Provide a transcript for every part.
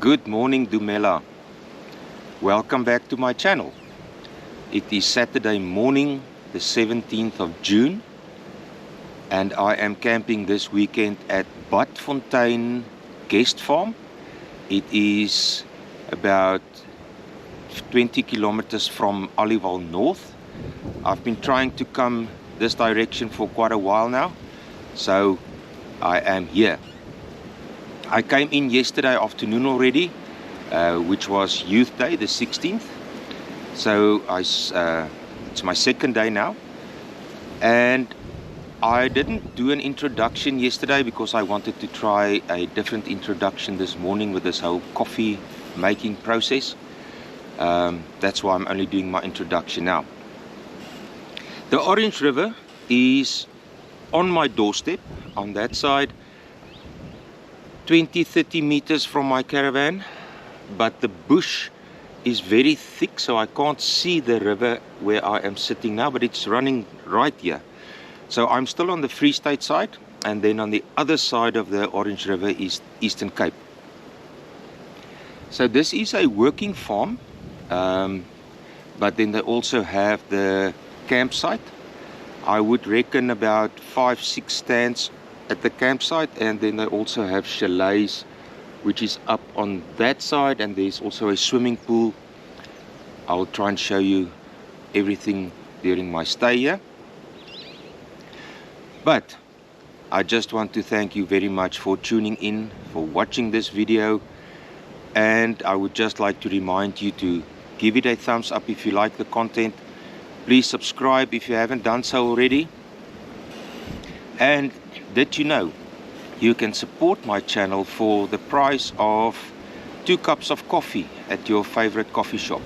Good morning, Dumela. Welcome back to my channel. It is Saturday morning, the 17th of June, and I am camping this weekend at Badfontein Guest Farm. It is about 20 kilometers from Aliwal North. I've been trying to come this direction for quite a while now, so I am here. I came in yesterday afternoon already, which was Youth Day, the 16th. So it's my second day now. And I didn't do an introduction yesterday because I wanted to try a different introduction this morning with this whole coffee making process. That's why I'm only doing my introduction now. The Orange River is on my doorstep on that side, 20-30 meters from my caravan, but the bush is very thick, so I can't see the river where I am sitting now, but it's running right here. So I'm still on the Free State side, and then on the other side of the Orange River is Eastern Cape. So this is a working farm, but then they also have the campsite. I would reckon about 5-6 stands at the campsite, and then they also have chalets, which is up on that side, and there's also a swimming pool. I'll try and show you everything during my stay here. But I just want to thank you very much for tuning in, for watching this video, and I would just like to remind you to give it a thumbs up if you like the content. Please subscribe if you haven't done so already. And did you know you can support my channel for the price of 2 cups of coffee at your favorite coffee shop?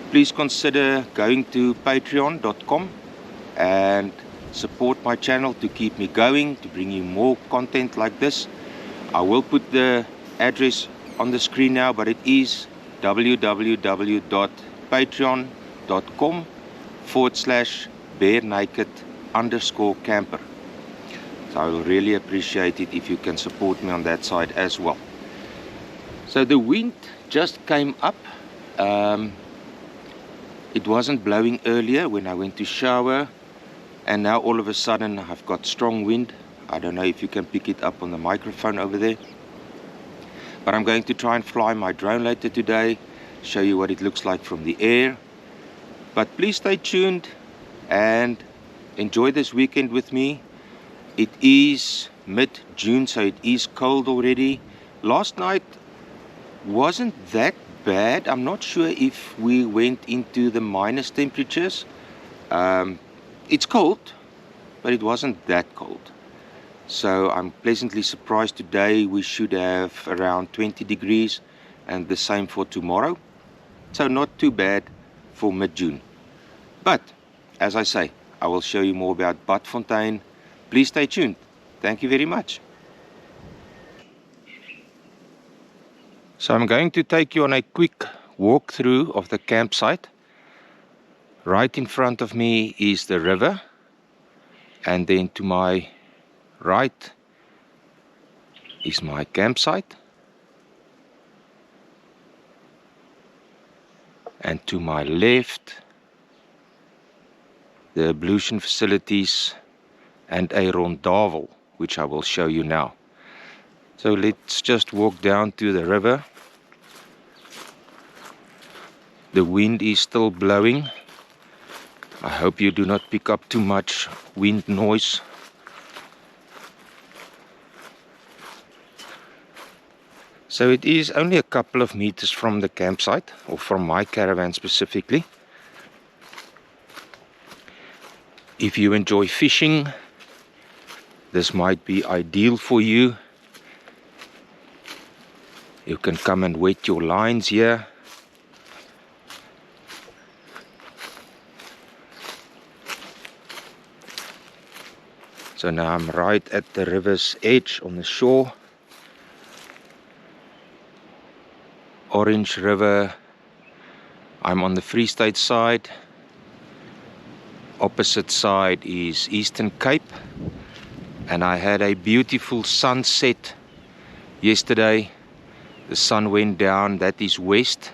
Please consider going to patreon.com and support my channel to keep me going, to bring you more content like this. I will put the address on the screen now, but it is www.patreon.com/barenaked_camper. So I will really appreciate it if you can support me on that side as well. So the wind just came up. It wasn't blowing earlier when I went to shower, and now all of a sudden I've got strong wind. I don't know if you can pick it up on the microphone over there, but I'm going to try and fly my drone later today, show you what it looks like from the air. But please stay tuned and enjoy this weekend with me. It is mid-June, so it is cold already. Last night wasn't that bad. I'm not sure if we went into the minus temperatures. It's cold, but it wasn't that cold. So I'm pleasantly surprised today. We should have around 20 degrees, and the same for tomorrow. So not too bad for mid-June. But as I say, I will show you more about Badfontein. Please stay tuned. Thank you very much. So I'm going to take you on a quick walkthrough of the campsite. Right in front of me is the river, and then to my right is my campsite, and to my left the ablution facilities and a rondavel, which I will show you now. So let's just walk down to the river. The wind is still blowing. I hope you do not pick up too much wind noise. So it is only a couple of meters from the campsite, or from my caravan specifically. If you enjoy fishing, this might be ideal for you. You can come and wet your lines here. So now I'm right at the river's edge on the shore. Orange River. I'm on the Free State side. Opposite side is Eastern Cape. And I had a beautiful sunset yesterday. the sun went down. That is west,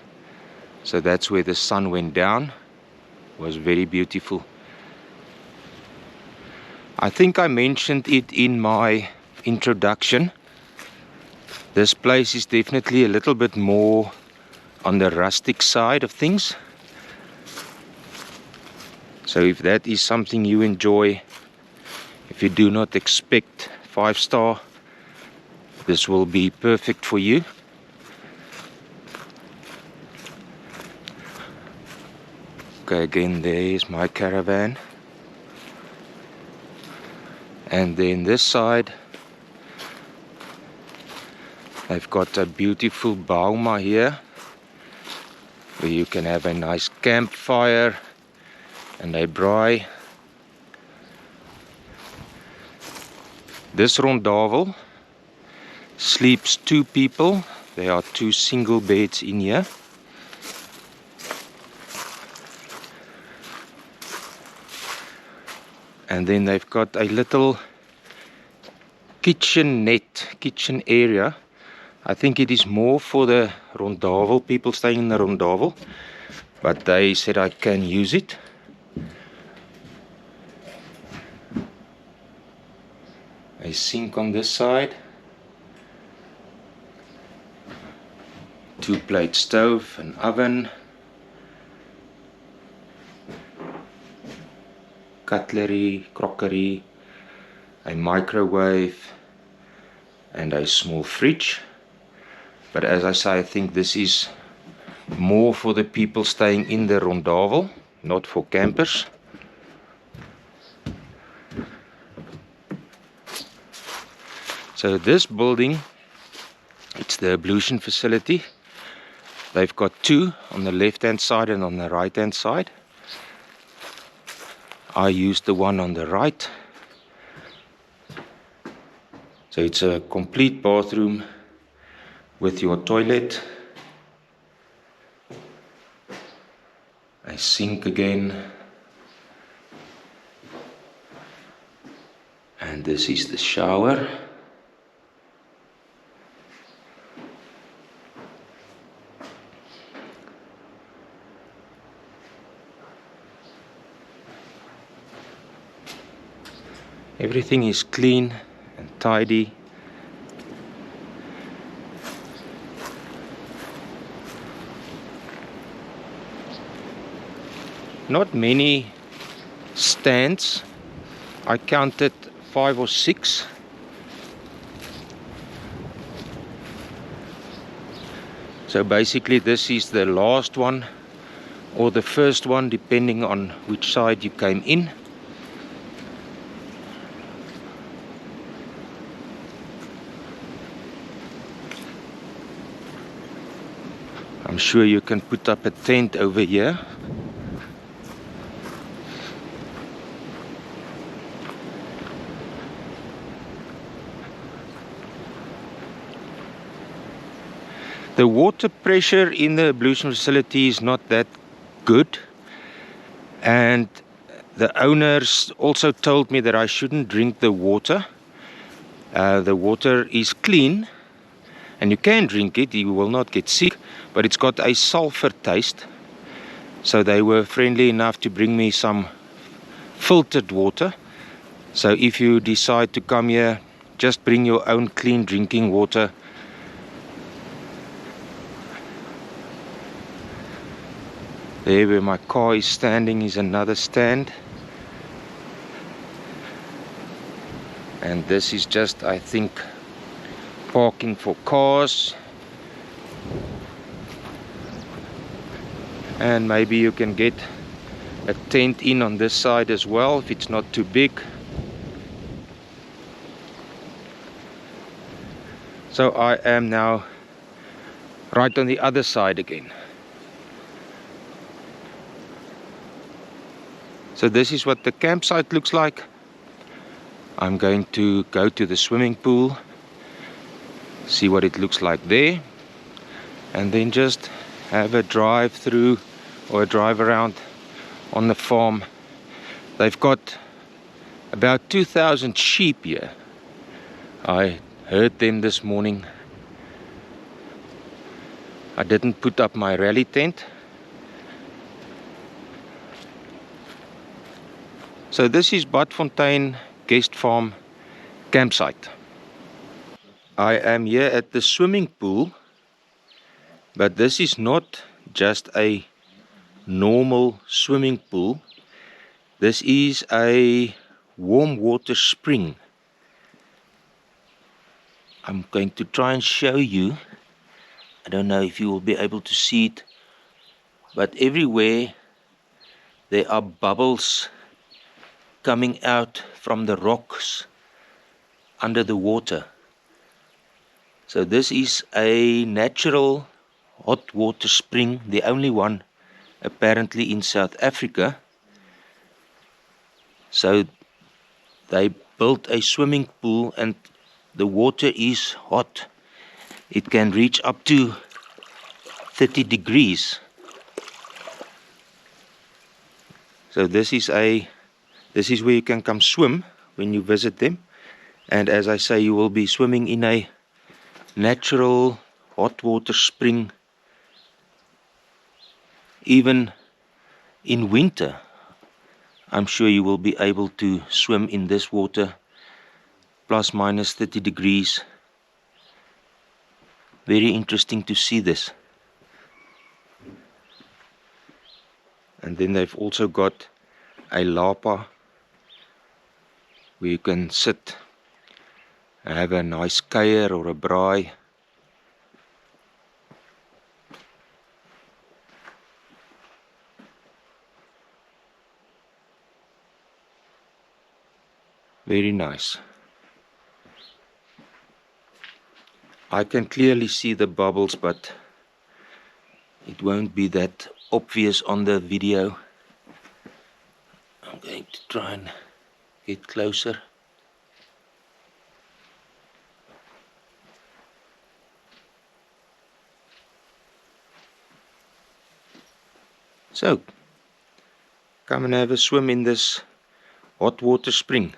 so that's where the sun went down. It was very beautiful. I think I mentioned it in my introduction. This place is definitely a little bit more on the rustic side of things. So if that is something you enjoy, if you do not expect 5-star, this will be perfect for you. Okay, again, there's my caravan. And then this side, they've got a beautiful bauma here, where you can have a nice campfire and a braai. This rondavel sleeps 2 people. There are 2 single beds in here. And then they've got a little kitchen area. I think it is more for the rondavel, people staying in the rondavel, but they said I can use it. A sink on this side, 2-plate stove, an oven, cutlery, crockery, a microwave, and a small fridge. But as I say, I think this is more for the people staying in the rondavel, not for campers. So this building, it's the ablution facility. They've got 2 on the left hand side and on the right hand side. I used the one on the right. So it's a complete bathroom with your toilet, a sink again, and this is the shower. Everything is clean and tidy. Not many stands. I counted 5 or 6. So basically this is the last one or the first one, depending on which side you came in. I'm sure you can put up a tent over here. The water pressure in the ablution facility is not that good, and the owners also told me that I shouldn't drink the water. The water is clean and you can drink it, you will not get sick, but it's got a sulfur taste. So they were friendly enough to bring me some filtered water. So if you decide to come here, just bring your own clean drinking water. There where my car is standing is another stand. And this is just, I think, parking for cars. And maybe you can get a tent in on this side as well if it's not too big. So I am now right on the other side again. So this is what the campsite looks like. I'm going to go to the swimming pool, see what it looks like there, and then just have a drive through or a drive around on the farm. They've got about 2,000 sheep here. I heard them this morning. I didn't put up my rally tent. So this is Badfontein Guest Farm campsite. I am here at the swimming pool, but this is not just a normal swimming pool. This is a warm water spring. I'm going to try and show you. I don't know if you will be able to see it, but everywhere there are bubbles coming out from the rocks under the water. So this is a natural hot water spring, the only one apparently in South Africa. So they built a swimming pool and the water is hot. It can reach up to 30 degrees. So this is where you can come swim when you visit them. And as I say, you will be swimming in a natural hot water spring. Even in winter, I'm sure you will be able to swim in this water, plus minus 30 degrees. Very interesting to see this. And then they've also got a lapa where you can sit and have a nice kuier or a braai. Very nice. I can clearly see the bubbles, but it won't be that obvious on the video. I'm going to try and get closer. So, come and have a swim in this hot water spring.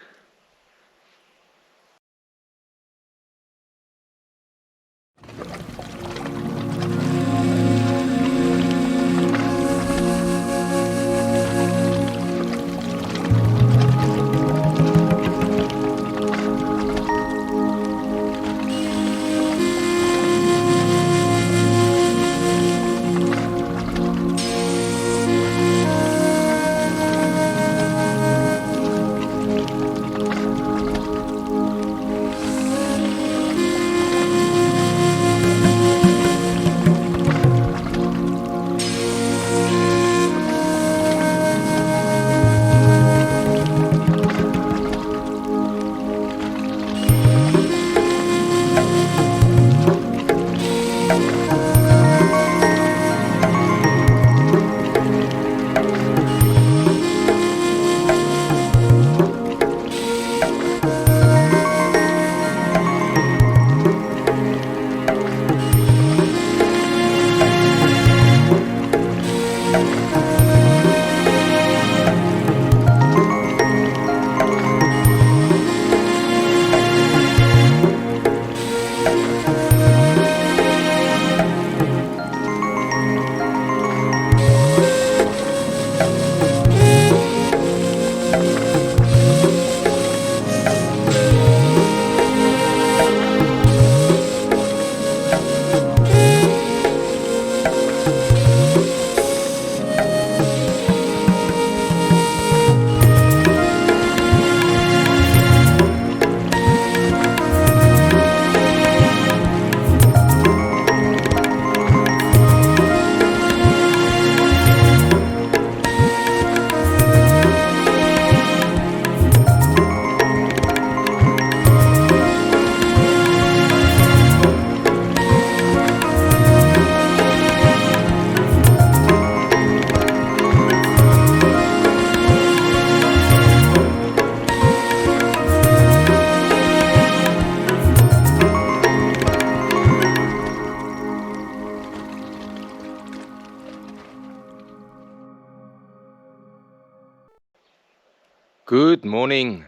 Good morning.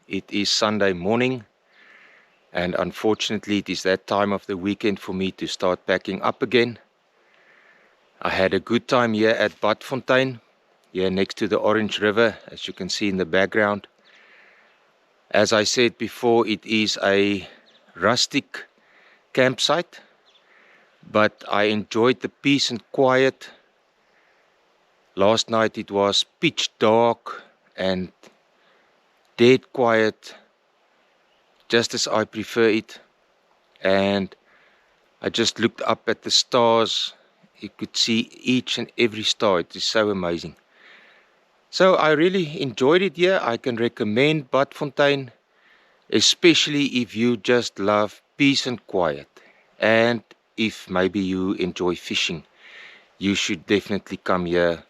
It is Sunday morning, and unfortunately it is that time of the weekend for me to start packing up again. I had a good time here at Badfontein, here next to the Orange River, as you can see in the background. As I said before, it is a rustic campsite, but I enjoyed the peace and quiet. Last night it was pitch dark and dead quiet, just as I prefer it. And I just looked up at the stars. You could see each and every star. It is so amazing. So I really enjoyed it here. I can recommend Badfontein, especially if you just love peace and quiet. And if maybe you enjoy fishing, you should definitely come here.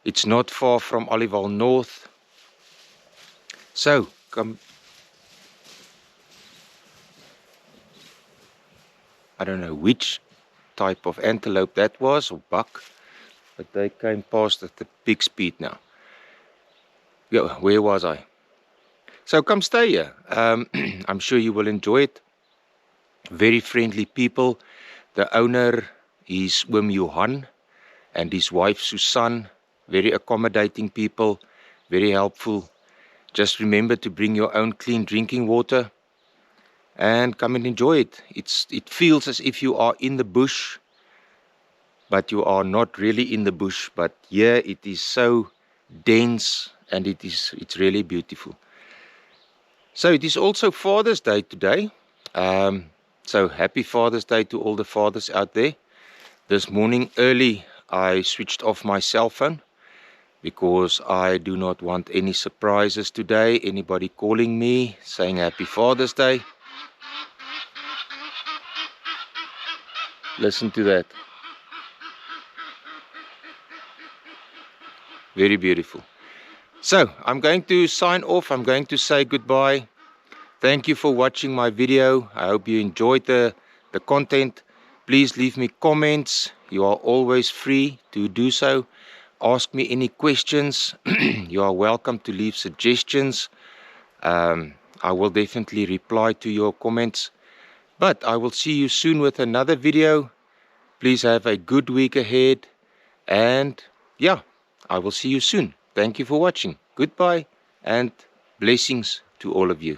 It's not far from Aliwal North. So come. I don't know which type of antelope that was, or buck, but they came past at a big speed now. Yeah, where was I? So come stay here. I'm sure you will enjoy it. Very friendly people. The owner is Oom Johan and his wife Susan. Very accommodating people, very helpful. Just remember to bring your own clean drinking water and come and enjoy it. It feels as if you are in the bush, but you are not really in the bush. But here it is so dense and it's really beautiful. So it is also Father's Day today. So happy Father's Day to all the fathers out there. This morning early I switched off my cell phone because I do not want any surprises today. Anybody calling me saying happy Father's Day. Listen to that. Very beautiful. So I'm going to sign off. I'm going to say goodbye. Thank you for watching my video. I hope you enjoyed the content. Please leave me comments. You are always free to do so. Ask me any questions. You are welcome to leave suggestions. I will definitely reply to your comments. But I will see you soon with another video. Please have a good week ahead. And yeah, I will see you soon. Thank you for watching. Goodbye and blessings to all of you.